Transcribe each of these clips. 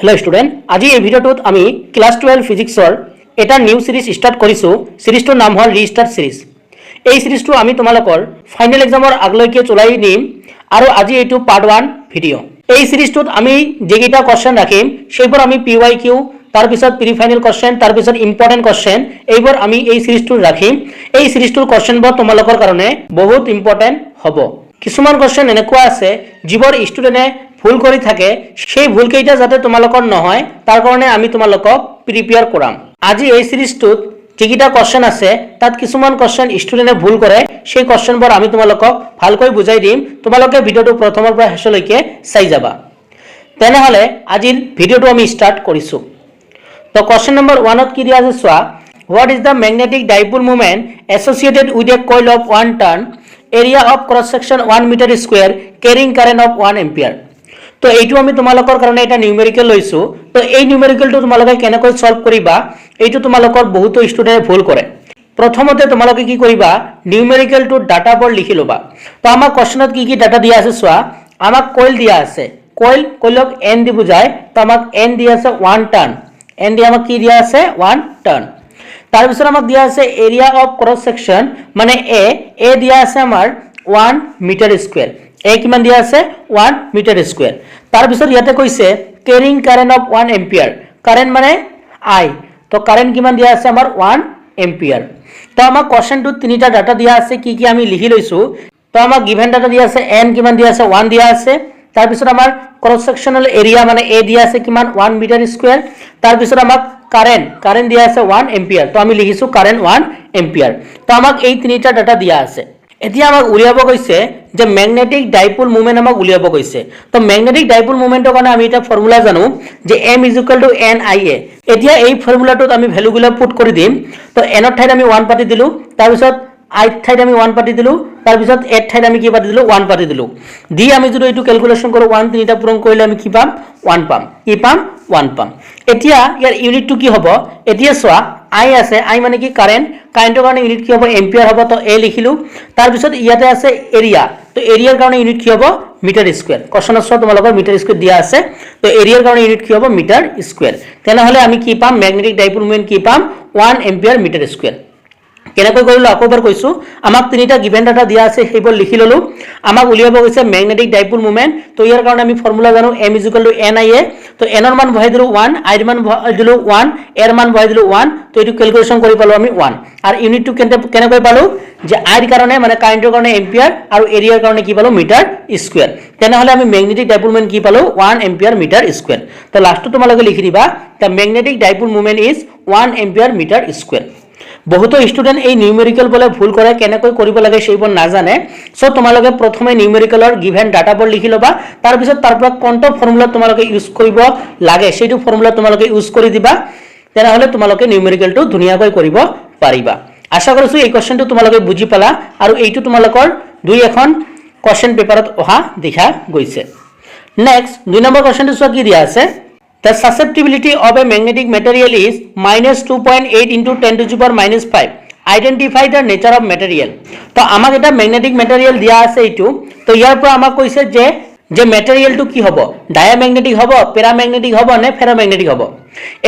Hello student आज এই ভিডিওটোত আমি ক্লাস 12 ফিজিক্সৰ এটা নিউ সিৰিজ স্টাर्ट কৰিছো। সিৰিজটোৰ নাম হ'ল ৰিস্টাৰ্ট সিৰিজ। এই সিৰিজটো আমি তোমালোকৰ ফাইনাল এক্সামৰ আগলৈকে চলাই নিম আৰু আজি এইটো পাৰ্ট 1 ভিডিও। এই সিৰিজটোত আমি যেগিটা কোশ্চেন ৰাখিম সেইবোৰ আমি PYQ তাৰ পিছত প্ৰি ফাইনাল কোশ্চেন তাৰ পিছত ইম্পৰ্টেন্ট কোশ্চেন এইবোৰ আমি এই সিৰিজটোত ৰাখিম। এই সিৰিজটোৰ কোশ্চেনবোৰ তোমালোকৰ কাৰণে বহুত ইম্পৰ্টেন্ট হ'ব। কিছুমান কোশ্চেন এনেকুৱা আছে যিবোৰ ষ্টুডেন্টে ভুল কৰি থাকে সেই ভুল কেইটা যাতে তোমালোকৰ নহয় তাৰ কাৰণে আমি তোমালোকক প্ৰিপেয়াৰ কৰাম। আজি এই সিৰিজটোত যেগিটা কোশ্চেন আছে তাত কিছুমান কোশ্চেন ষ্টুডেন্টে ভুল কৰে সেই কোশ্চেনবোৰ আমি তোমালোকক ভালকৈ বুজাই দিম। তোমালোকে ভিডিওটো প্ৰথমৰ পৰা শেষলৈকে চাই যাবা। তেনেহলে আজিৰ ভিডিওটো আমি স্টাৰ্ট কৰিছো। তো কোশ্চেন নম্বৰ 1 ত কি দিয়া আছে চোৱা, what is the magnetic dipole moment associated with a coil of 1 turn area of cross section 1 metre square carrying current of 1 ampere. তো এইটো আমি তোমালোকৰ কাৰণে এটা নিউমেৰিকেল লৈছো। তো এই নিউমেৰিকেলটো তোমালোকে কেনেকৈ সলভ কৰিবা এইটো তোমালোকৰ বহুত ষ্টুডেন্টে ভুল কৰে। প্ৰথমতে তোমালোকে কি কৰিবা, নিউমেৰিকেলটো ডাটাবোৰ লিখি লবা। তো আমাৰ কোশ্চেনত কি ডাটা দিয়া আছে চোৱা, আমাক কয়েল দিয়া আছে, কয়েলক n দি বুজায়। তো আমাক n দিয়া আছে 1 টাৰ্ণ, n দি আমাক কি দিয়া আছে 1 টাৰ্ণ। তাৰ পিছত আমাক দিয়া আছে এৰিয়া অফ ক্ৰস সেকশন মানে এ দিয়া আছে আমাৰ 1 মিটাৰ স্কয়াৰ। এ কিমান দিয়া আছে 1 মিটাৰ স্কয়াৰ। তাৰ পিছত ইয়াতে কৈছে ক্যাৰিং কাৰেন্ট অফ 1 এম্পিয়াৰ, কাৰেন্ট মানে আই। তো কাৰেন্ট কিমান দিয়া আছে আমাৰ 1 এম্পিয়াৰ। তো আমাক কোশ্চেনটোত তিনিটা ডাটা দিয়া আছে, কি আমি লিখি লৈছো। তো আমাক গিভেন ডাটা দিয়া আছে n কিমান দিয়া আছে 1 দিয়া আছে। তাৰ পিছত আমাৰ ক্ৰস সেকশনাল এৰিয়া মানে এ দিয়া আছে কিমান 1 মিটাৰ স্কয়াৰ। তাৰ পিছত আমাক কারেন্ট দিয়া আছে 1 এম্পিয়ার। তো আমি লিখিছো কারেন্ট 1 এম্পিয়ার। তো আমাক এই তিনিটা ডাটা দিয়া আছে। এতিয়া আমাক উলিয়াব কৈছে যে ম্যাগনেটিক ডাইপোল মোমেন্ট আমাক উলিয়াব কৈছে। তো ম্যাগনেটিক ডাইপোল মোমেন্টৰ কাৰণে আমি এটা ফৰ্মুলা জানো যে m = NIA। এতিয়া এই ফৰ্মুলাটোত আমি ভ্যালুগুলো পুট কৰি দিম। তো n ৰ ঠাইত আমি 1 পাতি দিলো, তাৰ পিছত i ৰ ঠাইত আমি 1 পাতি দিলো, তাৰ পিছত a ৰ ঠাইত আমি কি পাতি দিলো 1 পাতি দিলো। দি আমি যদি এইটো ক্যালকুলেশন কৰো 1 তিনিটা পূৰণ কৰিলে আমি কি পাম 1 পাম। কি পাম 1 পাম। এতিয়া ইয়াৰ ইউনিটটো কি হ'ব, এতিয়া চোৱা i আছে, i মানে কি কাৰেন্ট, কাৰেন্টৰ কাৰণে ইউনিট কি হ'ব এম্পিয়াৰ হ'ব। তো a লিখিলো। তাৰ পিছত ইয়াতে আছে এৰিয়া, তো এৰিয়াৰ কাৰণে ইউনিট কি হ'ব মিটাৰ স্কয়াৰ। কোশ্চেনত চোৱা তোমালোকৰ মিটাৰ স্কয়াৰ দিয়া আছে। তো এৰিয়াৰ কাৰণে ইউনিট কি হ'ব মিটাৰ স্কয়াৰ। তেনেহলে আমি কি পাম ম্যাগনেটিক ডাইপোল মোমেন্ট কি পাম 1 এম্পিয়াৰ মিটাৰ স্কয়াৰ। কেনেকৈ কৰিলো আকৌবাৰ কৈছো, আমাক তিনিটা গিভেন ডাটা দিয়া আছে সেইবোৰ লিখি ললো। আমাক উলিয়াব গৈছে ম্যাগনেটিক ডাইপোল মোমেন্ট। তো ইয়াৰ কাৰণে আমি ফৰ্মুলা জানো m = NIA। তো n ৰ মান বহাই দিলো 1, i ৰ মান বহাই দিলো 1, a ৰ মান বহাই দিলো 1। তো এইটো ক্যালকুলেশন কৰি পালো আমি 1। আৰু ইউনিটটো কেনেকৈ পালো যে i ৰ কাৰণে মানে কাৰেন্টৰ কাৰণে এম্পিয়াৰ আৰু এৰিয়াৰ কাৰণে কি পালো মিটাৰ স্কয়াৰ। তেনেহলে আমি ম্যাগনেটিক ডাইপোল মোমেন্ট কি পালো 1 এম্পিয়াৰ মিটাৰ স্কয়াৰ। তো লাষ্টটো তোমালোকে লিখি দিবা the magnetic dipole moment is 1 ampere metre square. বহুত স্টুডেন্ট এই নিউমেৰিকেল বলে ভুল কৰে, কেনেকৈ কৰিব লাগে সেইবোৰ নাজানে। সো তোমালোকে প্ৰথমে নিউমেৰিকেলৰ গিভেন ডাটাবোৰ লিখি লবা, তাৰ পিছত তাৰ পৰা কোনটো ফৰ্মুলা তোমালোকে ইউজ কৰিব লাগে সেইটো ফৰ্মুলা তোমালোকে ইউজ কৰি দিবা। তেনেহলে তোমালোকে নিউমেৰিকেলটো ধুনীয়াকৈ কৰিব পাৰিবা। আশা কৰিছো এই কোশ্চেনটো তোমালোকে বুজি পালা আৰু এইটো তোমালোকৰ দুই এখন কোশ্চেন পেপাৰত অহা দেখা গৈছে। নেক্সট 2 নম্বৰ কোশ্চেনটো চোৱা কি দিয়া আছে, the susceptibility of a magnetic material is -2.8 × 10⁻⁵. Identify the nature of material. তো আমাক এটা ম্যাগনেটিক মেটেৰিয়েল দিয়া আছে এইটো। তো ইয়াৰ পৰা আমাক কৈছে যে মেটেৰিয়েলটো কি হ'ব, ডায়ামেগনেটিক হ'ব, প্যাৰামেগনেটিক হ'ব নে ফেৰোমেগনেটিক হ'ব।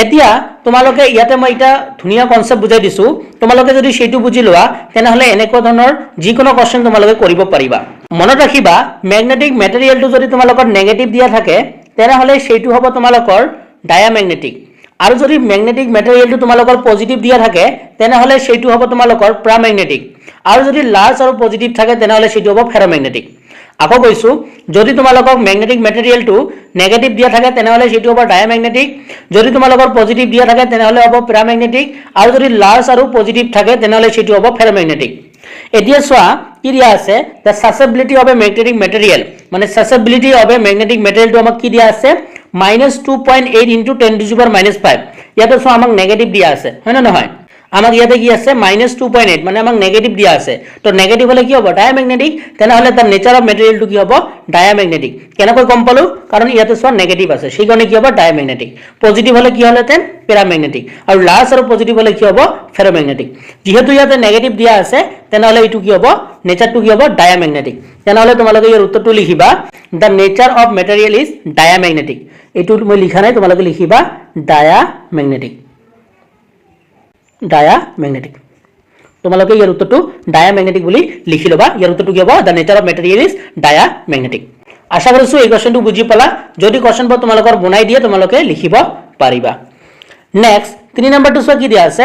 এতিয়া তোমালোকে ইয়াতে মই এটা ধুনীয়া কনসেপ্ট বুজাই দিছো, তোমালোকে যদি সেইটো বুজি লোৱা তেনেহলে এনেকুৱা ধৰণৰ যিকোনো কোশ্চেন তোমালোকে কৰিব পাৰিবা। মনত ৰাখিবা ম্যাগনেটিক মেটেৰিয়েলটো যদি তোমালোকৰ নেগেটিভ দিয়া থাকে তেনেহলে সেইটো হ'ব তোমালোকৰ ডায়ামেগনেটিক। আৰু যদি ম্যাগনেটিক মেটেৰিয়েলটো তোমালোকৰ পজিটিভ দিয়া থাকে তেনেহলে সেইটো হ'ব তোমালোকৰ প্যাৰামেগনেটিক। আৰু যদি লাৰ্জ আৰু পজিটিভ থাকে তেনেহলে সেইটো হ'ব ফেৰোমেগনেটিক। আকৌ কৈছো, যদি তোমালোকক ম্যাগনেটিক মেটেৰিয়েলটো নেগেটিভ দিয়া থাকে তেনেহলে সেইটো হ'ব ডায়ামেগনেটিক, যদি তোমালোকৰ পজিটিভ দিয়া থাকে তেনেহলে হ'ব প্যাৰামেগনেটিক, আৰু যদি লাৰ্জ আৰু পজিটিভ থাকে তেনেহলে সেইটো হ'ব ফেৰোমেগনেটিক। এতিয়া চোৱা কি দিয়া আছে, the susceptibility of a magnetic material মানে susceptibility of a magnetic material টো আমাক কি দিয়া আছে -2.8 × 10⁻⁵. ইয়াতে চোৱা আমাক নেগেটিভ দিয়া আছে, হয় না নহয়। আমাক ইয়াতে কি আছে -2.8 মানে আমাক নেগেটিভ দিয়া আছে। তো নেগেটিভ হলে কি হ'ব ডায়ামেগনেটিক। তেনেহলে তাৰ নেচাৰ অফ মেটেৰিয়েলটো কি হ'ব ডায়ামেগনেটিক। কেনেকৈ গম পালো, কাৰণ ইয়াতে চোৱা নেগেটিভ আছে সেইকাৰণে কি হ'ব ডায়ামেগনেটিক। পজিটিভ হলে কি হলহেঁতেন প্যাৰামেগনেটিক, আৰু লাৰ্জ আৰু পজিটিভ হলে কি হ'ব ফেৰোমেগনেটিক। যেহেতু ইয়াতে নেগেটিভ দিয়া আছে তেনেহলে এইটো কি হ'ব নেচাৰটো কি হ'ব ডায়ামেগনেটিক তেনেহ'লে তোমালোকে ইয়াৰ উত্তৰটো লিখিবা the nature of material is diamagnetic এইটো মই লিখা নাই তোমালোকে লিখিবা ডায়ামেগনেটিক তোমালোকে ইয়াৰ উত্তৰটো ডায়ামেগনেটিক বুলি লিখি ল'বা ইয়াৰ উত্তৰটো কি হ'ব the nature of material is diamagnetic আশা কৰিছোঁ এই কোৱেশ্চনটো বুজি পালা যদি কোৱেশ্চনবোৰ তোমালোকৰ বনাই দিয়ে তোমালোকে লিখিব পাৰিবা নেক্সট 3 নম্বৰটো চোৱা কি দিয়া আছে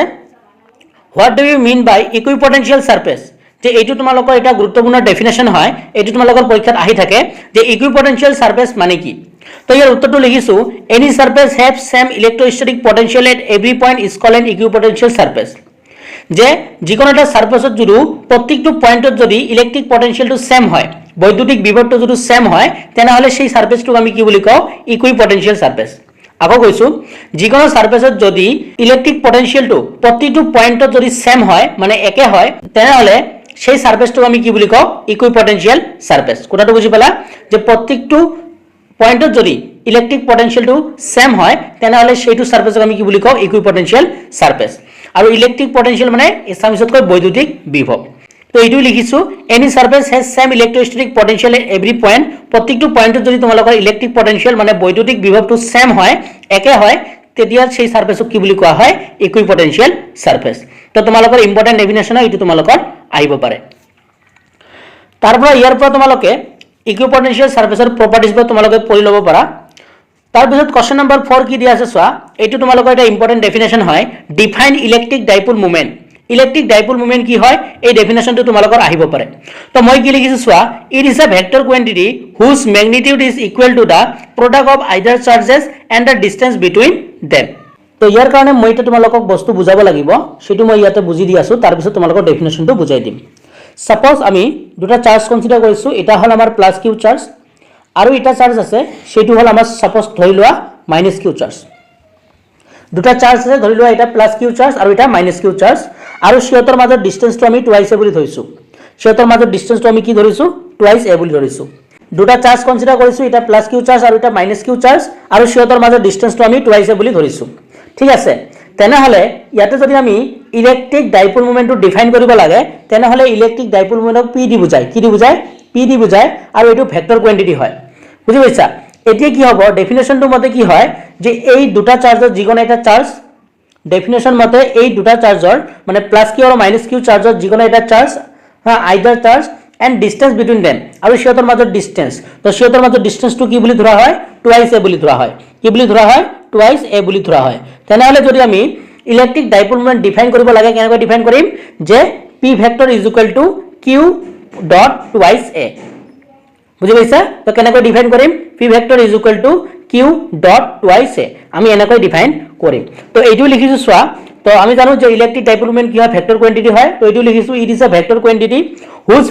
what do you mean by equipotential surface যে এইটো তোমালোকৰ এটা গুৰুত্বপূৰ্ণ ডেফিনেশ্যন হয় এইটো তোমালোকৰ পৰীক্ষাত আহি থাকে যে ইকুইপটেনশিয়াল সাৰফেস মানে কি তো ইয়াৰ উত্তৰটো লিখিছো any surface have same electrostatic potential at every point is called an equipotential surface যে যিকোনো এটা সাৰফেসত যদি প্ৰত্যেকটো পয়েন্টত যদি ইলেক্ট্ৰিক পটেনশিয়ালটো সেম হয় বৈদ্যুতিক বিভৱটো যদি সেম হয় তেনেহলে সেই সাৰফেসটোক আমি কি বুলি কওঁ ইকুইপটেনশিয়াল সাৰফেস আকৌ কৈছো যিকোনো সাৰফেসত যদি ইলেক্ট্ৰিক পটেনশিয়ালটো প্ৰতিটো পয়েন্টত যদি সেম হয় মানে একে হয় তেনেহলে সেই সাৰফেসটোক আমি কি বুলি কওঁ ইকুইপটেনশিয়াল সাৰফেস কথাটো বুজি পালা যে প্ৰত্যেকটো পয়েন্টত যদি ইলেক্ট্ৰিক পটেনশিয়ালটো সেম হয় তেনেহলে সেইটো সাৰফেসক আমি কি বুলি কওঁ ইকুইপটেনশিয়াল সাৰফেস আৰু ইলেক্ট্ৰিক পটেনশিয়াল মানে এছামিছতকৈ বৈদ্যুতিক বিভৱ তো এইটো লিখিছো any surface has same electrostatic potential at every point প্ৰত্যেকটো পয়েন্টত যদি তোমালোকৰ ইলেক্ট্ৰিক পটেনশিয়াল মানে বৈদ্যুতিক বিভৱটো সেম হয় একে হয় তেতিয়া সেই সাৰফেসক কি বুলি কোৱা হয় ইকুইপটেনশিয়াল সাৰফেস তো তোমালোকৰ ইম্পৰ্টেন্ট ডেফিনেশ্যন এইটো তোমালোকৰ আহিব পাৰে তাৰপৰা ইয়াৰ পৰা তোমালোকে ইকুইপটেনশিয়াল সাৰফেসৰ প্ৰপাৰ্টিজবোৰ তোমালোকে পঢ়ি ল'ব পাৰা তাৰপিছত কোৱেশ্চন নম্বৰ 4 কি দিয়া আছে চোৱা এইটো তোমালোকৰ এটা ইম্পৰ্টেন্ট ডেফিনেশ্যন হয় define electric dipole moment electric dipole moment কি হয় এই ডেফিনেশ্যনটো তোমালোকৰ আহিব পাৰে তো মই কি লিখিছো চোৱা it is a vector quantity whose magnitude is equal to the product of either charges and the distance between them তো ইয়াৰ কাৰণে মই এটা তোমালোকক বস্তু বুজাব লাগিব সেটো মই ইয়াতে বুজি দি আছো তাৰ পিছত তোমালোকৰ ডেফিনেশ্যনটো বুজাই দিম সাপোজ আমি দুটা চাৰ্জ কনসিডাৰ কৰিছো এটা হল আমাৰ প্লাস কিউ চাৰ্জ আৰু এটা চাৰ্জ আছে সেটো হল আমাৰ সাপোজ ধৰি লোৱা মাইনাস কিউ চাৰ্জ দুটা চাৰ্জ আছে ধৰি লোৱা এটা প্লাস কিউ চাৰ্জ আৰু এটা মাইনাস কিউ চাৰ্জ আৰু সিহঁতৰ মাজৰ ডিসটেন্সটো আমি টুৱাইস এ বুলি ধৰিছো সিহঁতৰ মাজৰ ডিসটেন্সটো আমি কি ধৰিছো টুৱাইস এ বুলি ধৰিছো দুটা চাৰ্জ কনসিডাৰ কৰিছো এটা প্লাস কিউ চাৰ্জ আৰু এটা মাইনাস কিউ চাৰ্জ আৰু সিহঁতৰ মাজৰ ডিসটেন্সটো আমি টুৱাইস এ বুলি ধৰিছো ঠিক আছে তেনেহলে ইয়াতে যদি আমি ইলেক্ট্ৰিক ডাইপোল মোমেন্টটো ডিফাইন কৰিব লাগে তেনেহলে ইলেক্ট্ৰিক ডাইপোল মোমেন্টক পি দি বুজায় কি দি বুজায় পি দি বুজায় আৰু এটো ভেক্টৰ কোৱান্টিটি হয় বুজি পাইছা এতিয়া কি হ'ব ডেফিনেশ্যনটো মতে কি হয় যে এই দুটা চাৰ্জৰ যিকোনো এটা চাৰ্জ ডেফিনেশ্যন মতে এই দুটা চাৰ্জৰ মানে প্লাস কিউ আৰু মাইনাস কিউ চাৰ্জৰ যিকোনো এটা charge either charge and distance between them আৰু সিহঁতৰ মাজৰ ডিসটেন্স তো সিহঁতৰ মাজৰ ডিসটেন্সটো কি বুলি ধৰা হয় টুৱাইস এ বুলি ধৰা হয় কি বুলি ধৰা হয় টুৱাইস এ বুলি ধৰা হয় তেনেহলে যদি আমি ইলেক্ট্ৰিক ডাইপোল মোমেন্ট ডিফাইন কৰিব লাগে কেনেকৈ ডিফাইন কৰিম যে P vector is equal to Q dot twice a বুজি পাইছা তো কেনেকৈ ডিফাইন কৰিম P vector is equal to Q dot twice a আমি এনেকৈ ডিফাইন কৰিম তো এইটো লিখিছো চোৱা তো আমি জানো যে ইলেক্ট্ৰিক ডাইপোল মোমেন্ট কি হয় ভেক্টৰ কোৱান্টিটি হয় তো এইটো লিখিছো it is a vector quantity whose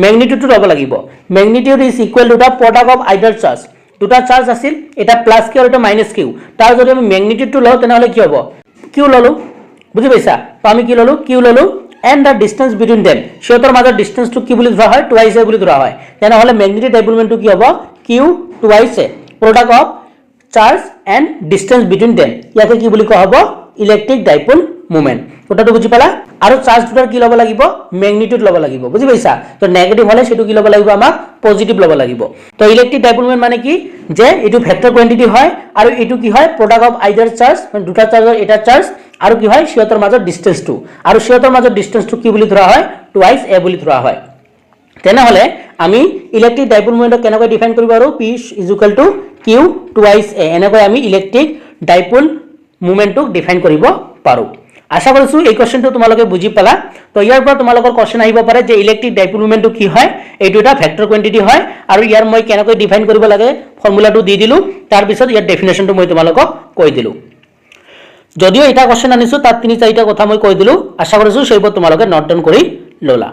ম্যাগনিটিউডটো ল'ব লাগিব magnitude is equal to the product of either charge দুটা চাৰ্জ আছিল এটা প্লাস কিউ আৰু এটা মাইনাস কিউ তাৰ যদি আমি ম্যাগনিটিউডটো লওঁ তেনেহলে কি হ'ব কিউ ললো বুজি পাইছা তো আমি কি ললো কিউ ললো and the distance between them সিহঁতৰ মাজৰ ডিসটেন্সটো কি বুলি ধৰা হয় টুৱাইস এ বুলি ধৰা হয় তেনেহলে ম্যাগনেটিক ডাইপোল মোমেন্টটো কি হ'ব Q twice a product of charge and distance between them ইয়াতে কি বুলি কোৱা হ'ব ইলেক্ট্ৰিক ডাইপোল মোমেন্ট কথাটো বুজি পালা আৰু চাৰ্জ দুটাৰ কি ল'ব লাগিব ম্যাগনিটিউড ল'ব লাগিব বুজি পাইছা তো নেগেটিভ হলে সেটো কি ল'ব লাগিব আমাক পজিটিভ ল'ব লাগিব তো ইলেক্ট্ৰিক ডাইপোল মোমেন্ট মানে কি যে এটো ভেক্টৰ কোৱান্টিটি হয় আৰু এটো কি হয় প্ৰডাক্ট অফ আইদাৰ চাৰ্জ মানে দুটা চাৰ্জৰ এটা চাৰ্জ আৰু কি হয় সিহঁতৰ মাজৰ ডিসটেন্সটো আৰু সিহঁতৰ মাজৰ ডিসটেন্সটো কি বুলি ধৰা হয় টুৱাইস এ বুলি ধৰা হয় তেনেহলে আমি ইলেক্ট্ৰিক ডাইপোল মোমেন্টক কেনেকৈ ডিফাইন কৰিব আৰু P is equal to Q twice a এনেকৈ আমি ইলেক্ট্ৰিক ডাইপোল মোমেন্টক ডিফাইন কৰিব পাৰো আশা কৰিছো এই কোৱেশ্চনটো তোমালোকে বুজি পালা তো ইয়াৰ পৰা তোমালোকৰ কোৱেশ্চন আহিব পাৰে যে ইলেক্ট্ৰিক ডাইপোল মোমেন্টটো কি হয় এইটো এটা ভেক্টৰ কোৱান্টিটি হয় আৰু ইয়াৰ মই কেনেকৈ ডিফাইন কৰিব লাগে ফৰ্মুলাটো দি দিলো তাৰ পিছত ইয়াৰ ডেফিনেশ্যনটো মই তোমালোকক কৈ দিলো যদিও এটা কোৱেশ্চন আনিছো তাত তিনি চাৰিটা কথা মই কৈ দিলো আশা কৰিছো সেইবোৰ তোমালোকে নোট ডাউন কৰি ললা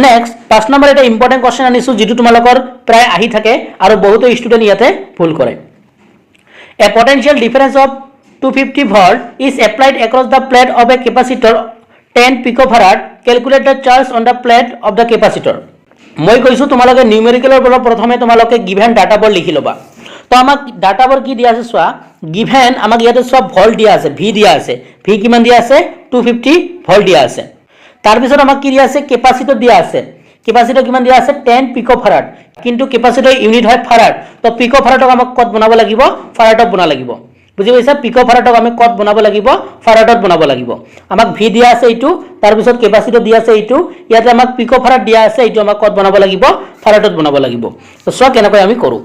নেক্সট 5 নম্বৰ এটা ইম্পৰ্টেন্ট কোৱেশ্চন আনিছো যেটো তোমালোকৰ প্ৰায় আহি থাকে আৰু বহুত ষ্টুডেন্ট ইয়াতে ভুল কৰে a potential difference of 250 volt is applied across the plate of a capacitor 10 picofarad calculate the charge on the plate of the capacitor মই কৈছো তোমালোকে নিউমেৰিকেলৰ পৰা প্ৰথমে তোমালোকে গিভেন ডাটাবোৰ লিখি লবা তো আমাক ডাটাবোৰ কি দিয়া আছে চোৱা গিভেন আমাক ইয়াতে সব ভোল্ট দিয়া আছে ভি দিয়া আছে ভি কিমান দিয়া আছে 250 ভোল্ট দিয়া আছে তাৰ পিছত আমাক কি দিয়া আছে কেপাসিটৰ দিয়া আছে কেপাচিটৰ কিমান দিয়া আছে 10 পিকোফাৰাড কিন্তু কেপাচিটৰ ইউনিট হয় ফাৰাড তো পিকোফাৰাডক আমাক কত বনাব লাগিব ফাৰাডত বনাব লাগিব বুজি পাইছা পিকোফাৰাডক আমি কত বনাব লাগিব ফাৰাডত বনাব লাগিব আমাক ভি দিয়া আছে এইটো তাৰ পিছত কেপাচিটৰ দিয়া আছে এইটো ইয়াতে আমাক পিকোফাৰাড দিয়া আছে এইটো আমাক কত বনাব লাগিব ফাৰাডত বনাব লাগিব তো সব কেনেকৈ আমি কৰো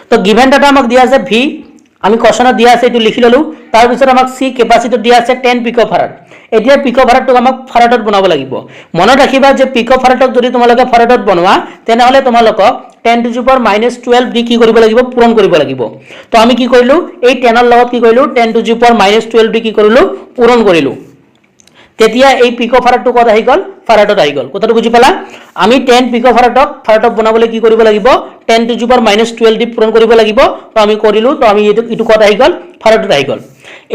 তো গিভেন ডাটা আমাক দিয়া আছে ভি আমি কোশ্চনত দিয়া আছে এইটো লিখি ললো তাৰ পিছত আমাক সি কেপাচিটৰ দিয়া আছে 10 পিকোফাৰাড এতিয়া পিকোফাৰাডক আমাক ফাৰাডত বনাব লাগিব মনত ৰাখিবা যে পিকোফাৰাডক যদি তোমালোকে ফাৰাডত বনোৱা তেনেহলে তোমালোকক 10 to the power minus 12 দি কি কৰিব লাগিব পূৰণ কৰিব লাগিব তো আমি কি কৰিলো এই 10 ৰ লগত কি কৰিলো 10 to the power minus 12 দি কি কৰিলো পূৰণ কৰিলো তেতিয়া এই পিকোফাৰাডটো কত আহি গল ফাৰাডত আহি গল কথাটো বুজি পালা আমি 10 পিকোফাৰাডক ফাৰাডত বনাবলৈ কি কৰিব লাগিব 10 to the power minus 12 দি পূৰণ কৰিব লাগিব তো আমি কৰিলো তো আমি এটো কত আহি গল ফাৰাডত আহি গল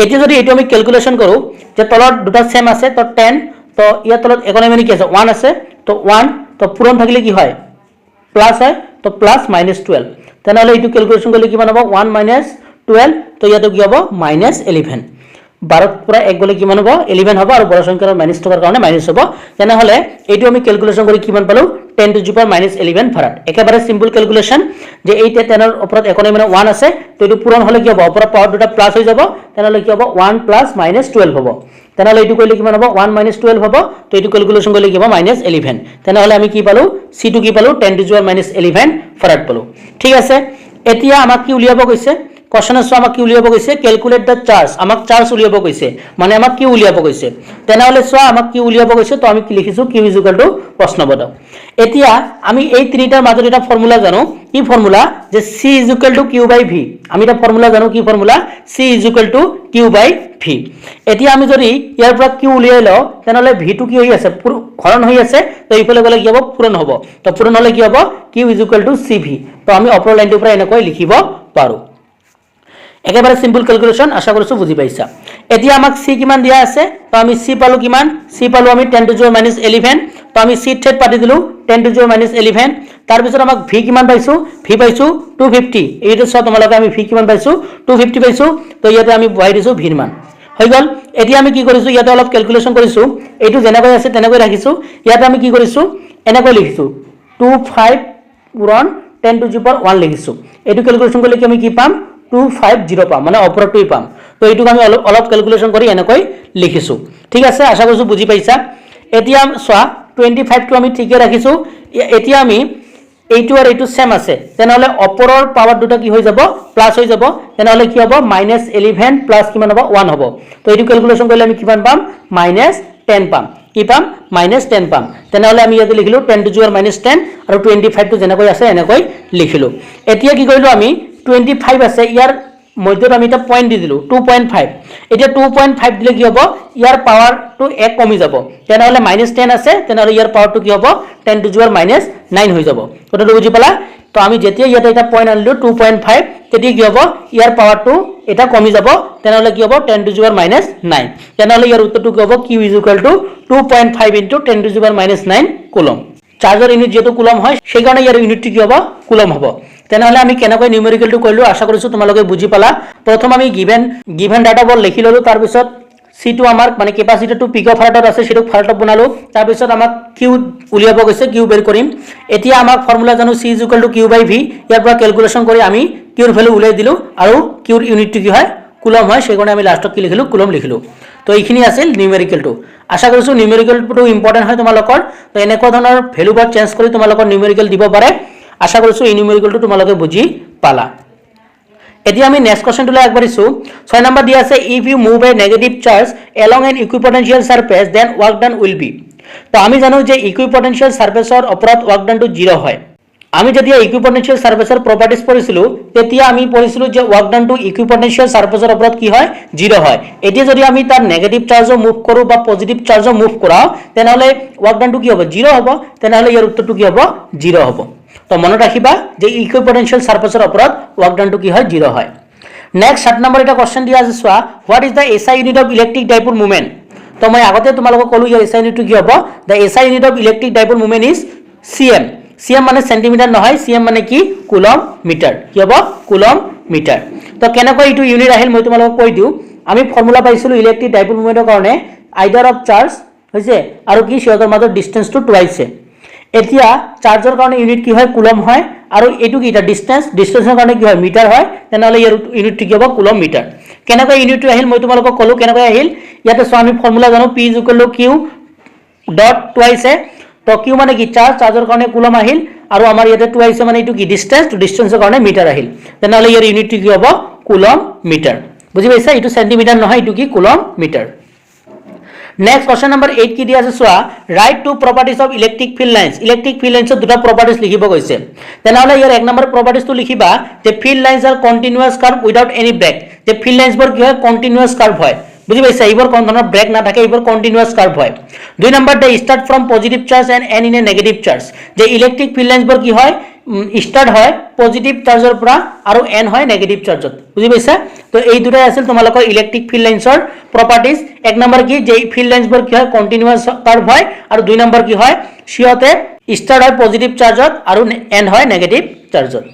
এতিয়া যদি এটো আমি ক্যালকুলেশন কৰো যে তলত দুটা সেম আছে তো 10 তো ইয়াৰ তলত ইকোনমি কি আছে 1 আছে তো 1 তো পূৰণ থাকিলে কি হয় প্লাস হয় তো প্লাস মাইনাস 12 তেনেহলে এটো ক্যালকুলেশন কৰিলে কিমান হ'ব 1 মাইনাস 12 তো ইয়াটো কি হ'ব মাইনাস 11 12 পুৰা 1 গলে কিমান হ'ব 11 হ'ব আৰু বড় সংখ্যাৰ মাইনাস থকাৰ কাৰণে মাইনাস হ'ব তেনেহলে এটো আমি ক্যালকুলেশন কৰি কিমান পালো 10 to the power minus 11 ফাৰাড একেবাৰে সিম্পল ক্যালকুলেশন যে এই 10 ৰ ওপৰত ইকোনমি মানে 1 আছে তো এটো পূৰণ হলে কি হ'ব ওপৰত পাৱাৰ দুটা প্লাস হৈ যাব তেনেহলে কি হ'ব 1 প্লাস মাইনাস 12 হ'ব তেনেহলে এটো কইলে কিমান হ'ব 1 মাইনাস 12 হ'ব তো এটো ক্যালকুলেশন কৰিলে কি হ'ব মাইনাস 11 তেনেহলে আমি কি পালো c টু কি পালো 10 to the power minus 11 ফাৰাড পালো ঠিক আছে এতিয়া আমাক কি উলিয়াব কৈছে কোশ্চনত সো আমাক কি উলিয়াব কৈছে ক্যালকুলেট দা চার্জ আমাক চার্জ উলিয়াব কৈছে মানে আমাক কি উলিয়াব কৈছে তেনেহলে সো আমাক কি উলিয়াব কৈছে তো আমি কি লিখিছো q প্রশ্নবোধ এতিয়া আমি এই তিনিটাৰ মাজত এটা ফর্মুলা জানো কি ফর্মুলা যে c q / v আমি এটা ফর্মুলা জানো কি ফর্মুলা c q / v এতিয়া আমি যদি ইয়াৰ পৰা q উলিয়াই লও তেনেহলে v টো কি হৈ আছে হৰণ হৈ আছে তো এইফালে গলে কি হ'ব পূৰণ হ'ব তো পূৰণ হলে কি হ'ব q = cv তো আমি অপৰ লাইনটোৰ পৰা এনেকৈ লিখিব পাৰো একেবাৰে সিম্পল ক্যালকুলেশন আশা কৰিছো বুজি পাইছা এতিয়া আমাক c কিমান দিয়া আছে তো আমি c পালো কিমান c পালো আমি 10 to the minus 11 তো আমি c থেট পাতি দিলো 10 to the minus 11 তাৰ পিছত আমাক v কিমান পাইছো v পাইছো 250 এইটো সব তোমালোকে আমি v কিমান পাইছো 250 পাইছো তো ইয়াতে আমি বহাই দিছো v ৰ মান হৈ গল এতিয়া আমি কি কৰিছো ইয়াতে অলপ ক্যালকুলেশন কৰিছো এইটো যেনেকৈ আছে তেনেকৈ ৰাখিছো ইয়াতে আমি কি কৰিছো এনেকৈ লিখিছো 25 পূৰণ 10 to the power 1 লিখিছো এইটো ক্যালকুলেশন কৰিলে কি আমি কি পাম 250 পাম মানে অপৰটোই পাম তো এইটো আমি অলপ ক্যালকুলেশন কৰি এনেকৈ লিখিছো ঠিক আছে আশা কৰিছো বুজি পাইছা এতিয়া সোৱা 25 টো আমি ঠিকে ৰাখিছো এতিয়া আমি এইটো আৰু এইটো সেম আছে তেনেহলে অপৰৰ পাৱাৰ দুটা কি হৈ যাব প্লাস হৈ যাব তেনেহলে কি হ'ব -11 প্লাস কিমান হ'ব 1 হ'ব তো এইটো ক্যালকুলেশন কৰিলে আমি কিমান পাম -10 পাম কি পাম -10 পাম তেনেহলে আমি ইয়াতে লিখিলো 10 to the power -10 আৰু 25 টো যেনেকৈ আছে এনেকৈ লিখিলো এতিয়া কি কৰিলো আমি 25 আছে ইয়াৰ মধ্যত আমি এটা পয়েন্ট দি দিলো 2.5 এতিয়া 2.5 দিলে কি হ'ব ইয়াৰ পাৱাৰ টু 1 কমি যাব তেনেহলে -10 আছে তেনেহলে ইয়াৰ পাৱাৰ টু কি হ'ব 10 to the power -9 হৈ যাব কথাটো বুজি পালা তো আমি যেতিয়া ইয়াতে এটা পয়েন্ট আনিলো 2.5 তেতিয়া কি হ'ব ইয়াৰ পাৱাৰ টু এটা কমি যাব তেনেহলে কি হ'ব 10 to the power -9 তেনেহলে ইয়াৰ উত্তৰটো কি হ'ব q = 2.5 * 10 to the power -9 coulomb চাৰ্জৰ ইউনিট যেটো কুলম হয় সেই কাৰণে ইয়াৰ ইউনিটটো কি হ'ব কুলম হ'ব তেনেহলে আমি কেনেকৈ নিউমেৰিকেলটো কৰিলো আশা কৰিছো তোমালোকে বুজি পালা প্ৰথম আমি গিভেন ডাটা বল লিখি ললো তাৰ পিছত c2 আমাৰ মানে কেপাসিটৰটো পিকোফাৰাডত আছে সেটো ফাৰাডত বনালো তাৰ পিছত আমাক q উলিয়াব গৈছে q বেৰ কৰিম এতিয়া আমাক ফৰ্মুলা জানো c q / v ইয়াৰ পৰা ক্যালকুলেশন কৰি আমি q ৰ ভ্যালু উলাই দিলো আৰু q ৰ ইউনিটটো কি হয় কুলম হয় সেইকাৰণে আমি লাষ্টত কি লিখিলো কুলম লিখিলো তো এইখিনি আছিল নিউমেৰিকেলটো আশা কৰিছো নিউমেৰিকেলটো ইম্পৰ্টেন্ট হয় তোমালোকৰ তো এনেকুৱা ধৰণৰ ভ্যালু বৰ চেঞ্জ কৰি তোমালোকৰ নিউমেৰিকেল দিব পাৰে আশা কৰিছো এই নিউমেৰিকেলটো তোমালোকে বুজি পালা এতিয়া আমি নেক্সট কোশ্চেনটোলৈ আগবাঢ়িছো 6 নম্বৰ দিয়া আছে if you move a negative charge along an equipotential surface then work done will be তো আমি জানো যে ইকুইপটেনশিয়াল সাৰফেসৰ ওপৰত ওয়াৰ্ক ডানটো 0 হয় আমি যেতিয়া ইকুইপটেনশিয়াল সাৰফেসৰ প্ৰপাৰ্টিজ পঢ়িছিলো তেতিয়া আমি পঢ়িছিলো যে ওয়াৰ্ক ডানটো ইকুইপটেনশিয়াল সাৰফেসৰ ওপৰত কি হয় 0 হয় এতিয়া যদি আমি তাৰ নেগেটিভ চাৰ্জও মুভ কৰো বা পজিটিভ চাৰ্জও মুভ কৰাও তেনেহলে ওয়াৰ্ক ডানটো কি হ'ব 0 হ'ব তেনেহলে ইয়াৰ উত্তৰটো কি হ'ব 0 হ'ব তো মনত ৰাখিবা যে ইকুইপটেনশিয়াল সাৰফেসৰ ওপৰত ওয়াৰ্ক ডানটো কি হয় 0 হয় নেক্সট 7 নম্বৰ এটা কোশ্চেন দিয়া আছে so what is the SI unit of electric dipole moment তো মই আগতে তোমালোকক কলো ইয়াৰ এসআই ইউনিটটো কি হ'ব the SI unit of electric dipole moment is cm cm মানে সেন্টিমিটাৰ নহয় cm মানে কি কুলম মিটাৰ কি হ'ব কুলম মিটাৰ তো কেনেকৈ ইটো ইউনিট আহিল মই তোমালোকক কৈ দিও আমি ফৰ্মুলা পাইছিলো ইলেক্ট্ৰিক ডাইপোল মোমেন্টৰ কাৰণে আইডাৰ অফ চাৰ্জ হৈছে আৰু কি সিহঁতৰ মাজৰ ডিসটেন্সটো টুৱাইছে এতিয়া চাৰ্জৰ কাৰণে ইউনিট কি হয় কুলম হয় আৰু এইটো কি এটা ডিসটেন্সৰ কাৰণে কি হয় মিটাৰ হয় তেনেহলে ইয়াৰ ইউনিটটো কি হ'ব কুলম মিটাৰ কেনেকৈ ইউনিটটো আহিল মই তোমালোকক ক'লো কেনেকৈ আহিল ইয়াতে সো আমি ফৰ্মুলা জানো p q ডট টুৱাইছে তো q মানে কি চাৰ্জৰ কাৰণে কুলম আহিল আৰু আমাৰ ইয়াতে টুৱাইছে মানে এইটো কি ডিসটেন্সৰ কাৰণে মিটাৰ আহিল তেনেহলে ইয়াৰ ইউনিটটো কি হ'ব কুলম মিটাৰ বুজি পাইছা এইটো সেন্টিমিটাৰ নহয় এইটো কি coulomb metre Next question number 8 কি দিয়া আছে সোয়া write two properties of electric field lines দুটা properties লিখিব কৈছে তেনেহলে ইয়াৰ এক নম্বৰ properties টো লিখিবা যে field lines are continuous curve without any break যে field lines বোৰ কি হয় continuous curve হয় বুজি পাইছা এইবোৰ কোন ধৰণৰ ব্ৰেক না থাকে এইবোৰ continuous curve হয় দুই নম্বৰ they start from positive charge and end in a negative charge যে ইলেক্ট্ৰিক field lines বোৰ কি হয় স্টাৰ্ট হয় পজিটিভ চাৰ্জৰ পৰা আৰু এন হয় নেগেটিভ চাৰ্জত বুজি পাইছা তো এই দুটাই আছিল তোমালোকৰ ইলেক্ট্ৰিক ফিল্ড লাইনছৰ প্ৰপাৰ্টিজ এক নম্বৰ কি যে ফিল্ড লাইনছ বোৰ কি হয় কন্টিনিউয়াস কাৰ্ভ হয় আৰু দুই নম্বৰ কি হয় সিয়তে স্টাৰ্ট হয় পজিটিভ চাৰ্জত আৰু এন হয় নেগেটিভ চাৰ্জত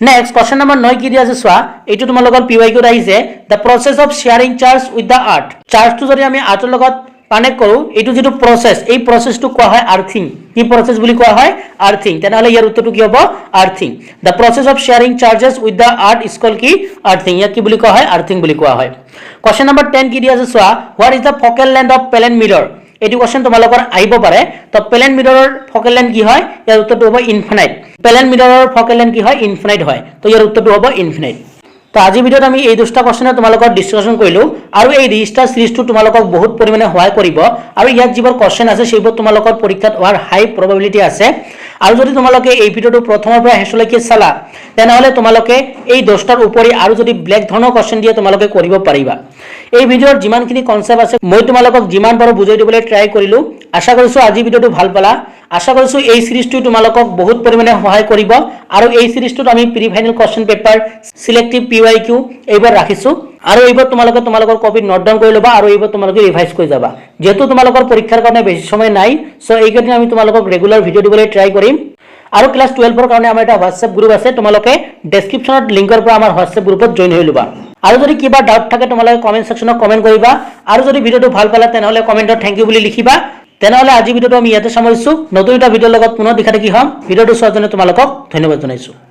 নেক্সট কোশ্চেন নম্বৰ 9 কি দিয়া আছে সোয়া এইটো তোমালোকৰ পিৱাইকিউত আহিছে the process of sharing charge with the earth চাৰ্জটো যদি আমি আৰ্থৰ লগত কানেক্ট কৰো এইটো যেটো প্ৰসেস এই প্ৰসেসটো কোৱা হয় আৰ্থিং কি প্ৰসেস বুলি কোৱা হয় আৰ্থিং তেনেহলে ইয়াৰ উত্তৰটো কি হ'ব earthing the process of sharing charges with the earth is called কি আৰ্থিং ইয়াক কি বুলি কোৱা হয় আৰ্থিং বুলি কোৱা হয় কোশ্চেন নম্বৰ 10 কি দিয়া আছে so what is the focal length of plane mirror এটো কোশ্চেন তোমালোকৰ আহিব পাৰে তো প্লেন মিৰৰৰ ফকেল লেন্থ কি হয় ইয়াৰ উত্তৰটো হ'ব ইনফিনাইট প্লেন মিৰৰৰ ফকেল লেন্থ কি হয় ইনফিনাইট হয় তো ইয়াৰ উত্তৰটো হ'ব ইনফিনাইট তো আজি ভিডিওত আমি এই দুটা কোশ্চেনে তোমালোকৰ ডিসকাশন কৰিলো আৰু এই ৰেজিস্টাৰ সিৰিজটো তোমালোকক বহুত পৰিমাণে সহায় কৰিব আৰু ইয়াত যিবোৰ কোশ্চেন আছে সেইবোৰ তোমালোকৰ পৰীক্ষাত হোৱাৰ হাই প্ৰবাবিলিটি আছে আৰু যদি তোমালোকে এই ভিডিওটো প্ৰথমৰ পৰা শেষলৈকে চালা তেনেহলে তোমালোকে এই 10টাৰ উপৰি আৰু যদি ব্লেক ধৰণৰ কোশ্চেন দিয়ে তোমালোকে কৰিব পাৰিবা এই ভিডিওৰ যিমানখিনি কনসেপ্ট আছে মই তোমালোকক যিমান পাৰো বুজাই দিবলৈ ট্ৰাই কৰিলো আশা কৰিছো আজি ভিডিওটো ভাল পালা আশা কৰিছো এই সিৰিজটো তোমালোকক বহুত পৰিমাণে সহায় কৰিব আৰু এই সিৰিজটোত আমি pre final question paper selective PYQ এইবাৰ ৰাখিছো আৰু এইবাৰ তোমালোকৰ কপি নোট ডাউন কৰি লবা আৰু এইবাৰ তোমালোকে ৰিভাইজ কৰি যাবা যেহেতু তোমালোকৰ পৰীক্ষাৰ কাৰণে বেছি সময় নাই সো এইকেইদিন আমি তোমালোকক ৰেগুলাৰ ভিডিও দিবলৈ ট্ৰাই কৰিম আৰু ক্লাস 12 ৰ কাৰণে আমাৰ এটা WhatsApp গ্ৰুপ আছে তোমালোকে ডেসক্ৰিপচনত লিংকৰ পৰা আমাৰ WhatsApp গ্ৰুপত জয়েন হৈ লবা আৰু যদি কিবা ডাউট থাকে তোমালোকে কমেন্ট সেকশনত কমেন্ট কৰিবা আৰু যদি ভিডিওটো ভাল পালা তেনেহলে কমেন্টত থ্যাংক ইউ বুলি লিখিবা তেনেহলে আজি ভিডিওটো আমি ইয়াতে সামৰিছো নতুন এটা ভিডিওৰ লগত পুনৰ দেখা দেখি হম ভিডিওটো চোৱাৰ কাৰণে তোমালোকক ধন্যবাদ জনাইছো